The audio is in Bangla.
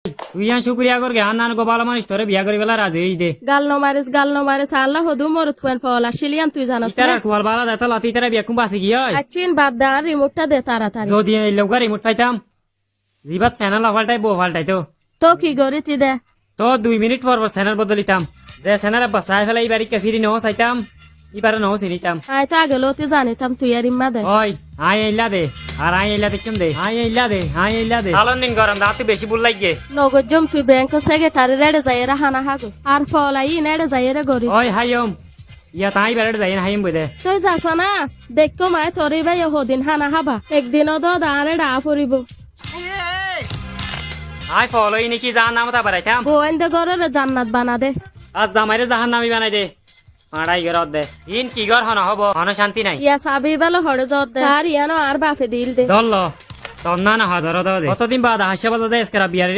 তুই ইয়ান শুক্রিয়া কর গে আন্নান গো ভালো মানুষ তোরে বিয়া করি বেলা রাজি হই দে গাল ন মারিস আল্লাহ হদু মরত ফুয়ান ফলা শিলিয়ান তুই জানাস ইতারা কুয়াল বালা দে তলা তুই তারা বিয়া কুম বাসি গিয়া আচ্ছিন বাদ দে আর রিমোটটা দে তাড়াতাড়ি যদি এই লোক রিমোট পাইতাম জিবাত চ্যানেল ফাল্টাই বউ ফাল্টাই তো কি করিতি দে তো 2 মিনিট পর চ্যানেল বদলিতাম যে চ্যানেল বাসায় ফেলে এবারে ফিরি নও চাইতাম এবারে নও চিনিতাম আয় তা গেল তুই জানিতাম তুই আর ইম্মা দে ওই আই এলা দে আর আই এলা দেখুন দে আই এলা দে আলন দিন গরম দাঁত বেশি বুল লাগে নগজম তুই ব্যাংক সেক্রেটারি রেডে যাইরা হানা হাগো আর ফলাই নেড়ে যাইরা গরিস ওই হাইম ইয়া তাই বেড়ে যাই না হাইম বইদে তুই যাস না দেখো মায় তোরে ভাই হদিন হানা হাবা একদিনও তো দাঁড়ে ডা ফুরিব আই ফলোই নাকি জাহান নাম তা বাড়াইতাম বোয়েন্দে গরের জান্নাত বানা দে আজ জামাইরে জাহান নামি বানাই দে মারাই গরত দে ইন কি গর হন হব হন শান্তি নাই ইয়া সাবি বেলা হড়ে যত দে আর ইয়ানো আর বাফে দিল দে দল্ল তন্না না হাজার দে কতদিন বাদ হাসা বাজা দে এসকারা বিয়ার